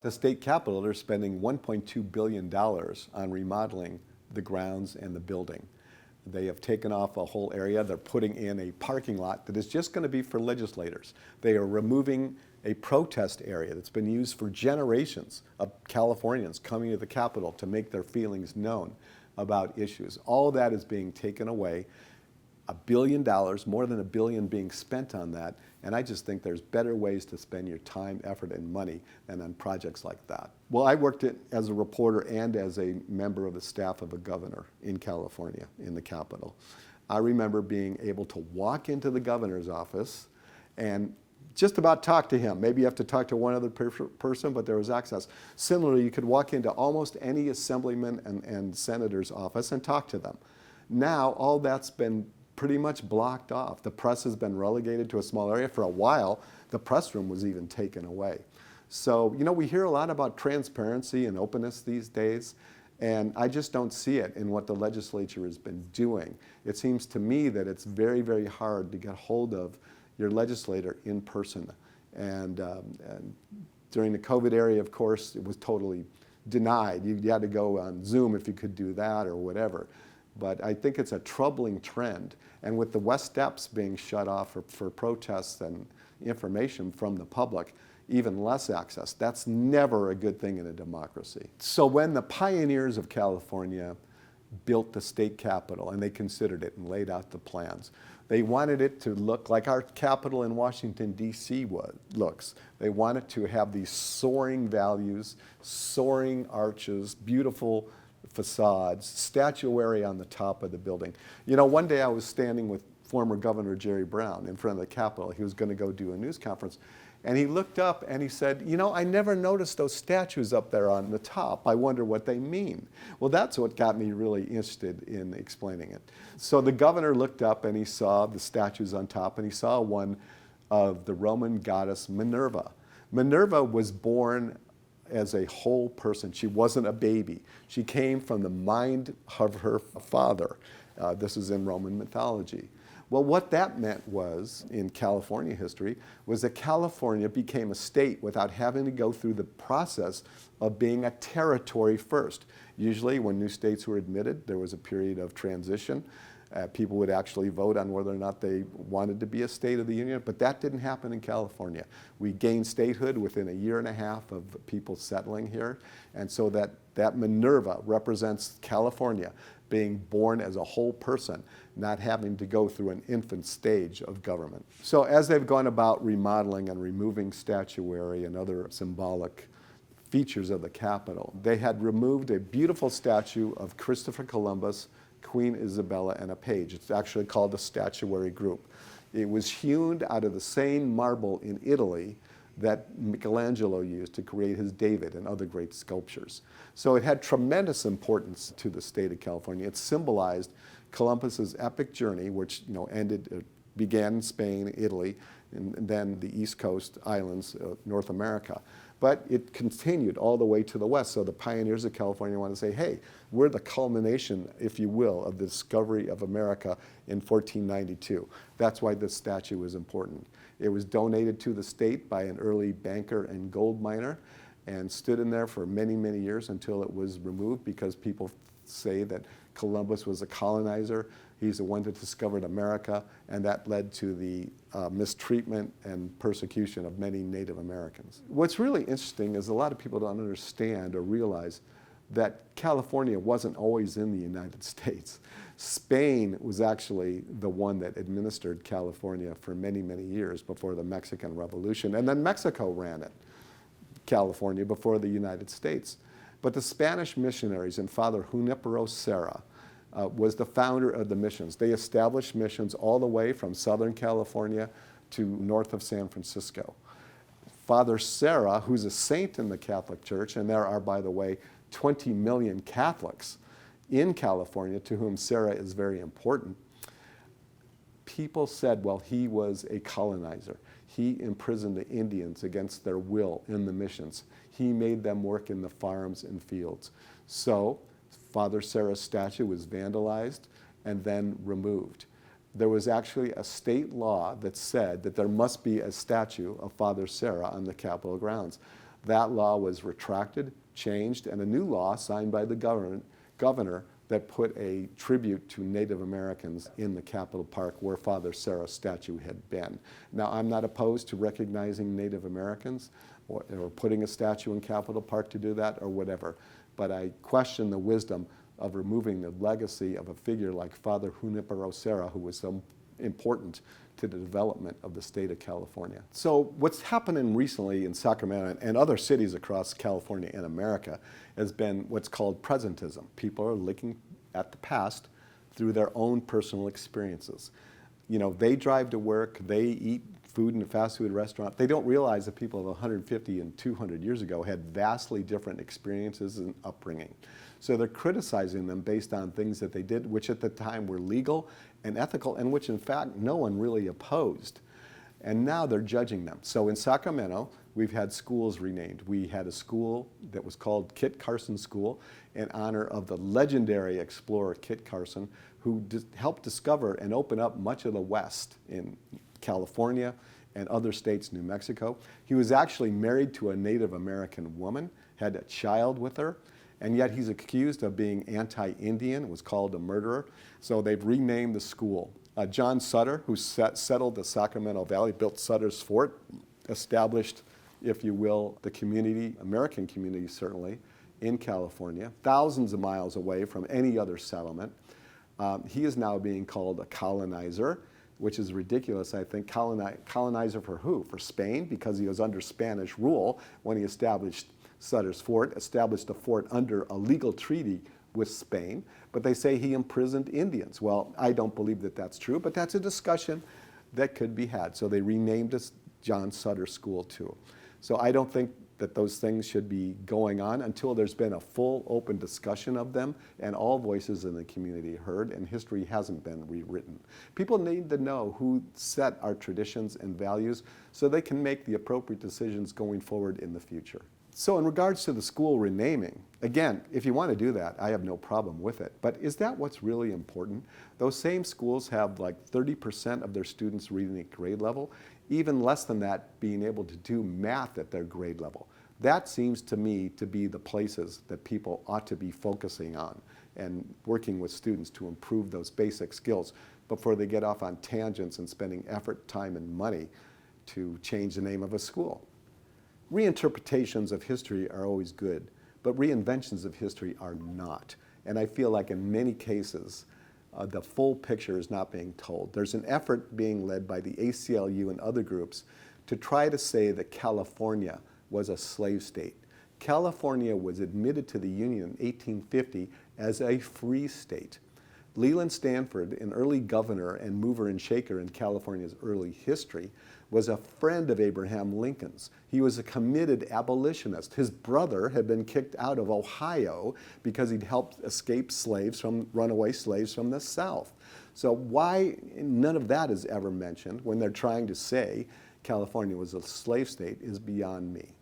The state capitol, they're spending $1.2 billion on remodeling the grounds and the building. They have taken off a whole area. They're putting in a parking lot that is just going to be for legislators. They are removing a protest area that's been used for generations of Californians coming to the Capitol to make their feelings known about issues. All that is being taken away. $1 billion, more than $1 billion being spent on that, and I just think there's better ways to spend your time, effort, and money than on projects like that. Well, I worked as a reporter and as a member of the staff of a governor in California, in the Capitol. I remember being able to walk into the governor's office and just about talk to him. Maybe you have to talk to one other person, but there was access. Similarly, you could walk into almost any assemblyman and senator's office and talk to them. Now, all that's been pretty much blocked off. The press has been relegated to a small area. For a while, the press room was even taken away. So, you know, we hear a lot about transparency and openness these days, and I just don't see it in what the legislature has been doing. It seems to me that it's very, very hard to get hold of your legislator in person. And during the COVID era, of course, it was totally denied. You had to go on Zoom if you could do that or whatever. But I think it's a troubling trend. And with the West Steps being shut off for protests and information from the public, even less access. That's never a good thing in a democracy. So when the pioneers of California built the state capitol and they considered it and laid out the plans, they wanted it to look like our Capitol in Washington, D.C. looks. They wanted to have these soaring values, soaring arches, beautiful facades, statuary on the top of the building. You know, one day I was standing with former Governor Jerry Brown in front of the Capitol. He was going to go do a news conference. And he looked up and he said, you know, I never noticed those statues up there on the top. I wonder what they mean. Well, that's what got me really interested in explaining it. So the governor looked up and he saw the statues on top, and he saw one of the Roman goddess Minerva. Minerva was born as a whole person. She wasn't a baby. She came from the mind of her father. This is in Roman mythology. Well, what that meant was, in California history, was that California became a state without having to go through the process of being a territory first. Usually, when new states were admitted, there was a period of transition. People would actually vote on whether or not they wanted to be a state of the union, but that didn't happen in California. We gained statehood within a year and a half of people settling here, and so that Minerva represents California being born as a whole person, not having to go through an infant stage of government. So as they've gone about remodeling and removing statuary and other symbolic features of the Capitol, they had removed a beautiful statue of Christopher Columbus, Queen Isabella, and a page. It's actually called the Statuary Group. It was hewn out of the same marble in Italy that Michelangelo used to create his David and other great sculptures. So it had tremendous importance to the state of California. It symbolized Columbus's epic journey, which began in Spain, Italy, and then the East Coast islands, North America. But it continued all the way to the west. So the pioneers of California want to say, hey, we're the culmination, if you will, of the discovery of America in 1492. That's why this statue is important. It was donated to the state by an early banker and gold miner and stood in there for many, many years until it was removed, because people say that Columbus was a colonizer. He's the one that discovered America, and that led to the mistreatment and persecution of many Native Americans. What's really interesting is a lot of people don't understand or realize that California wasn't always in the United States. Spain was actually the one that administered California for many, many years before the Mexican Revolution, and then Mexico ran it, California, before the United States. But the Spanish missionaries and Father Junipero Serra was the founder of the missions. They established missions all the way from Southern California to north of San Francisco. Father Serra, who's a saint in the Catholic Church, and there are, by the way, 20 million Catholics in California to whom Serra is very important, people said, well, he was a colonizer. He imprisoned the Indians against their will in the missions. He made them work in the farms and fields. So Father Serra's statue was vandalized and then removed. There was actually a state law that said that there must be a statue of Father Serra on the Capitol grounds. That law was retracted, changed, and a new law signed by the governor that put a tribute to Native Americans in the Capitol Park where Father Sarah's statue had been. Now, I'm not opposed to recognizing Native Americans or putting a statue in Capitol Park to do that or whatever, but I question the wisdom of removing the legacy of a figure like Father Junipero Serra, who was so important to the development of the state of California. So what's happening recently in Sacramento and other cities across California and America has been what's called presentism. People are looking at the past through their own personal experiences. You know, they drive to work, they eat food in a fast food restaurant. They don't realize that people of 150 and 200 years ago had vastly different experiences and upbringing. So they're criticizing them based on things that they did, which at the time were legal and ethical, and which in fact no one really opposed. And now they're judging them. So in Sacramento, we've had schools renamed. We had a school that was called Kit Carson School in honor of the legendary explorer Kit Carson, who helped discover and open up much of the West in California and other states, New Mexico. He was actually married to a Native American woman, had a child with her, and yet he's accused of being anti-Indian, was called a murderer. So they've renamed the school. John Sutter, who settled the Sacramento Valley, built Sutter's Fort, established, if you will, the community, American community certainly, in California, thousands of miles away from any other settlement. He is now being called a colonizer, which is ridiculous, I think. Colonizer for who? For Spain, because he was under Spanish rule when he established Sutter's Fort, established a fort under a legal treaty with Spain, but they say he imprisoned Indians. Well, I don't believe that that's true, but that's a discussion that could be had. So they renamed it John Sutter School too. So I don't think that those things should be going on until there's been a full open discussion of them and all voices in the community heard and history hasn't been rewritten. People need to know who set our traditions and values so they can make the appropriate decisions going forward in the future. So in regards to the school renaming, again, if you want to do that, I have no problem with it. But is that what's really important? Those same schools have like 30% of their students reading at grade level, even less than that being able to do math at their grade level. That seems to me to be the places that people ought to be focusing on and working with students to improve those basic skills before they get off on tangents and spending effort, time, and money to change the name of a school. Reinterpretations of history are always good, but reinventions of history are not. And I feel like in many cases, the full picture is not being told. There's an effort being led by the ACLU and other groups to try to say that California was a slave state. California was admitted to the Union in 1850 as a free state. Leland Stanford, an early governor and mover and shaker in California's early history, was a friend of Abraham Lincoln's. He was a committed abolitionist. His brother had been kicked out of Ohio because he'd helped escape runaway slaves from the South. So why none of that is ever mentioned when they're trying to say California was a slave state is beyond me.